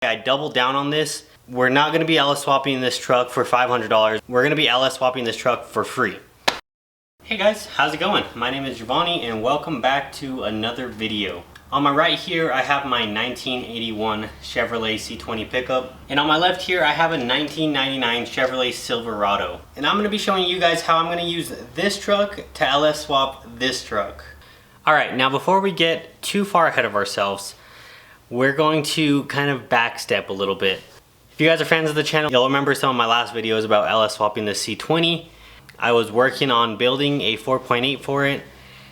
I doubled down on this. We're not gonna be LS swapping this truck for $500. We're gonna be LS swapping this truck for free. Hey guys, how's it going? My name is Jovani and welcome back to another video. On my right here, I have my 1981 Chevrolet C20 Pickup. And on my left here, I have a 1999 Chevrolet Silverado. And I'm gonna be showing you guys how I'm gonna use this truck to LS swap this truck. All right, now before we get too far ahead of ourselves, we're going to kind of backstep a little bit. If you guys are fans of the channel, you'll remember some of my last videos about LS swapping the C20. I was working on building a 4.8 for it,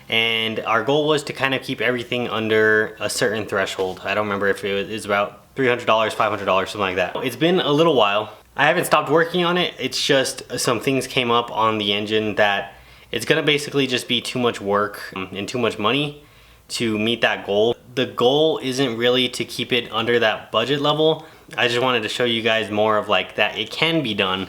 and our goal was to kind of keep everything under a certain threshold. I don't remember if it was about $300, $500, something like that. It's been a little while. I haven't stopped working on it. It's just some things came up on the engine that it's gonna basically just be too much work and too much money to meet that goal. The goal isn't really to keep it under that budget level. I just wanted to show you guys more of like that it can be done.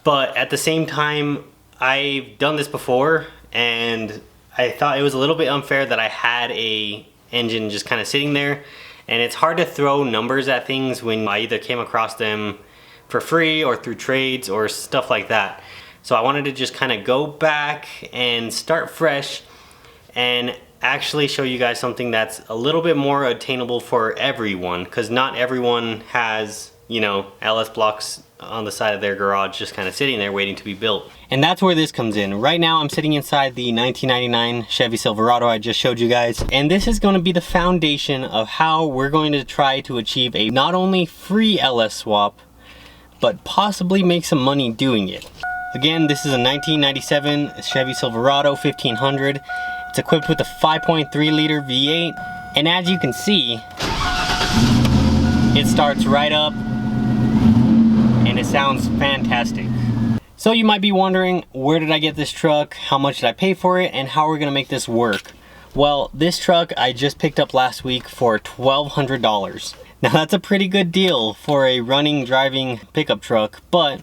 But at the same time, I've done this before and I thought it was a little bit unfair that I had a engine just kind of sitting there, and it's hard to throw numbers at things when I either came across them for free or through trades or stuff like that. So I wanted to just kind of go back and start fresh and actually show you guys something that's a little bit more attainable for everyone, because not everyone has, you know, LS blocks on the side of their garage just kind of sitting there waiting to be built. And that's where this comes in. Right now I'm sitting inside the 1999 Chevy Silverado I just showed you guys, and this is going to be the foundation of how we're going to try to achieve a not only free LS swap, but possibly make some money doing it. Again, this is a 1997 Chevy Silverado 1500. It's equipped with a 5.3 liter V8, and as you can see, it starts right up and it sounds fantastic. So you might be wondering, where did I get this truck? How much did I pay for it? And how are we gonna make this work? Well, this truck I just picked up last week for $1,200. Now that's a pretty good deal for a running, driving pickup truck, but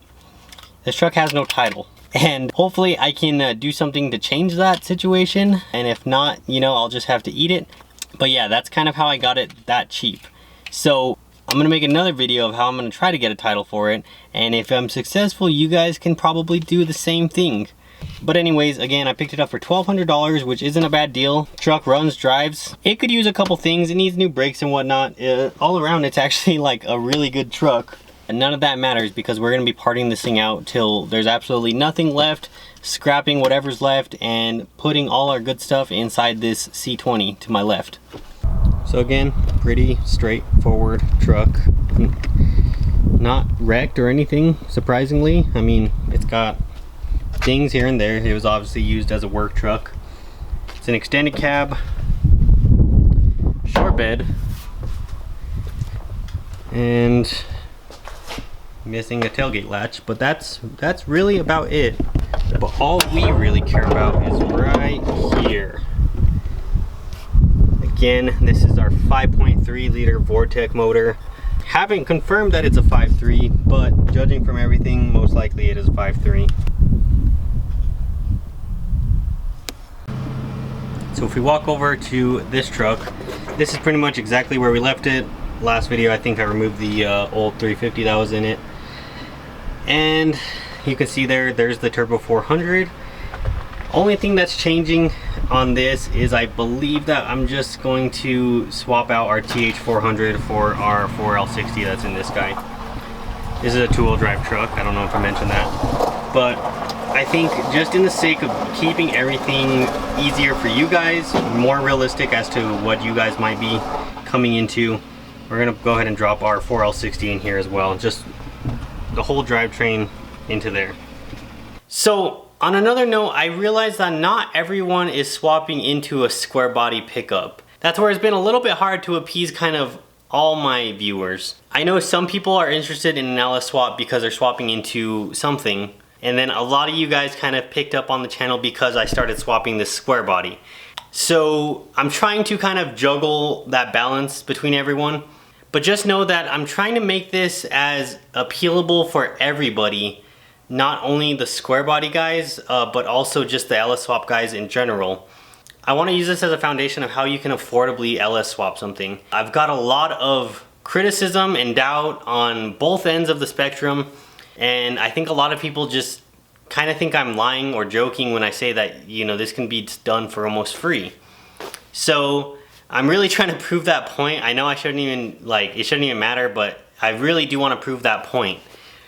this truck has no title. And hopefully I can do something to change that situation. And if not, you know, I'll just have to eat it. But yeah, that's kind of how I got it that cheap. So I'm gonna make another video of how I'm gonna try to get a title for it. And if I'm successful, you guys can probably do the same thing. But anyways, again, I picked it up for $1,200, which isn't a bad deal. Truck runs, drives. It could use a couple things. It needs new brakes and whatnot. All around, it's actually like a really good truck. And none of that matters because we're gonna be parting this thing out till there's absolutely nothing left, scrapping whatever's left, and putting all our good stuff inside this C20 to my left. So again, pretty straightforward truck. Not wrecked or anything, surprisingly. I mean, it's got things here and there. It was obviously used as a work truck. It's an extended cab, short bed, and missing a tailgate latch, but that's really about it. But all we really care about is right here. Again, this is our 5.3 liter Vortec motor. Haven't confirmed that it's a 5.3, but judging from everything, most likely it is a 5.3. So if we walk over to this truck, this is pretty much exactly where we left it. Last video, I think I removed the old 350 that was in it. And you can see there's the Turbo 400. Only thing that's changing on this is I believe that I'm just going to swap out our TH400 for our 4L60 that's in this guy. This is a two-wheel drive truck. I don't know if I mentioned that. But I think just in the sake of keeping everything easier for you guys, more realistic as to what you guys might be coming into, we're gonna go ahead and drop our 4L60 in here as well. Just the whole drivetrain into there. So on another note, I realized that not everyone is swapping into a square body pickup. That's where it's been a little bit hard to appease kind of all my viewers. I know some people are interested in an LS swap because they're swapping into something, and then a lot of you guys kind of picked up on the channel because I started swapping this square body. So I'm trying to kind of juggle that balance between everyone. But just know that I'm trying to make this as appealable for everybody, not only the square body guys, but also just the LS swap guys in general. I want to use this as a foundation of how you can affordably LS swap something. I've got a lot of criticism and doubt on both ends of the spectrum, and I think a lot of people just kind of think I'm lying or joking when I say that, you know, this can be done for almost free. So I'm really trying to prove that point. I know I shouldn't even, like, it shouldn't even matter, but I really do want to prove that point.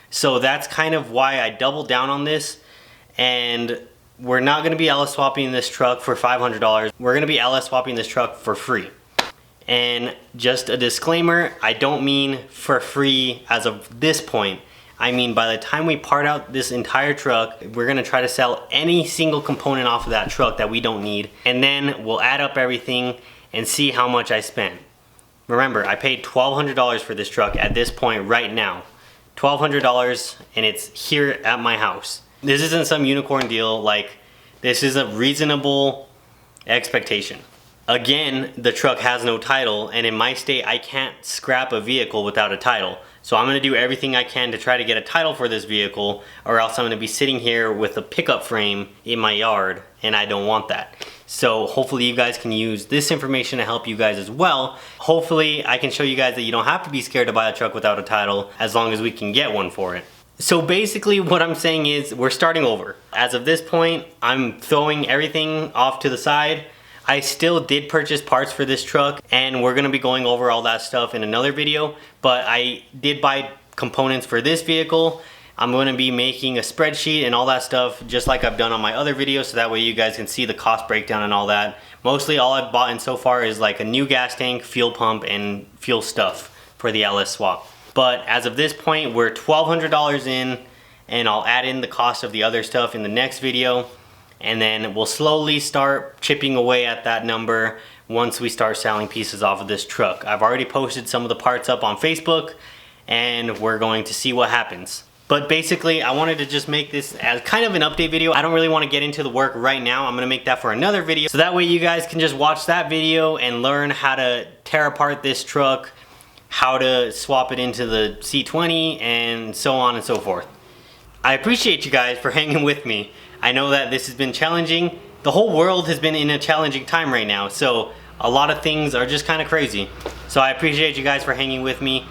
So that's kind of why I doubled down on this, and we're not going to be LS swapping this truck for $500. We're going to be LS swapping this truck for free. And just a disclaimer, I don't mean for free as of this point. I mean, by the time we part out this entire truck, we're gonna try to sell any single component off of that truck that we don't need, and then we'll add up everything and see how much I spent. Remember, I paid $1,200 for this truck at this point right now. $1,200, and it's here at my house. This isn't some unicorn deal. Like, this is a reasonable expectation. Again, the truck has no title, and in my state, I can't scrap a vehicle without a title. So I'm gonna do everything I can to try to get a title for this vehicle, or else I'm gonna be sitting here with a pickup frame in my yard, and I don't want that. So hopefully you guys can use this information to help you guys as well. Hopefully I can show you guys that you don't have to be scared to buy a truck without a title, as long as we can get one for it. So basically what I'm saying is we're starting over. As of this point, I'm throwing everything off to the side. I still did purchase parts for this truck, and we're gonna be going over all that stuff in another video, but I did buy components for this vehicle. I'm gonna be making a spreadsheet and all that stuff, just like I've done on my other videos, so that way you guys can see the cost breakdown and all that. Mostly all I've bought in so far is like a new gas tank, fuel pump, and fuel stuff for the LS swap. But as of this point, we're $1,200 in, and I'll add in the cost of the other stuff in the next video. And then we'll slowly start chipping away at that number once we start selling pieces off of this truck. I've already posted some of the parts up on Facebook, and we're going to see what happens. But basically, I wanted to just make this as kind of an update video. I don't really want to get into the work right now. I'm gonna make that for another video, so that way you guys can just watch that video and learn how to tear apart this truck, how to swap it into the C20, and so on and so forth. I appreciate you guys for hanging with me. I know that this has been challenging. The whole world has been in a challenging time right now, so a lot of things are just kind of crazy. So I appreciate you guys for hanging with me.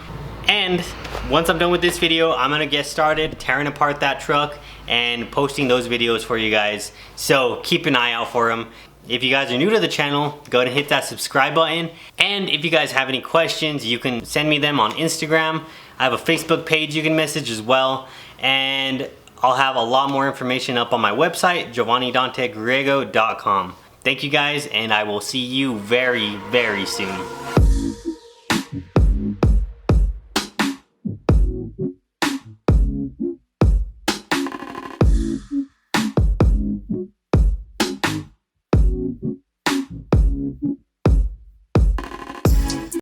And once I'm done with this video, I'm gonna get started tearing apart that truck and posting those videos for you guys. So keep an eye out for them. If you guys are new to the channel, go ahead and hit that subscribe button. And if you guys have any questions, you can send me them on Instagram. I have a Facebook page you can message as well. And I'll have a lot more information up on my website, JovaniDanteGriego.com. Thank you guys, and I will see you very, very soon.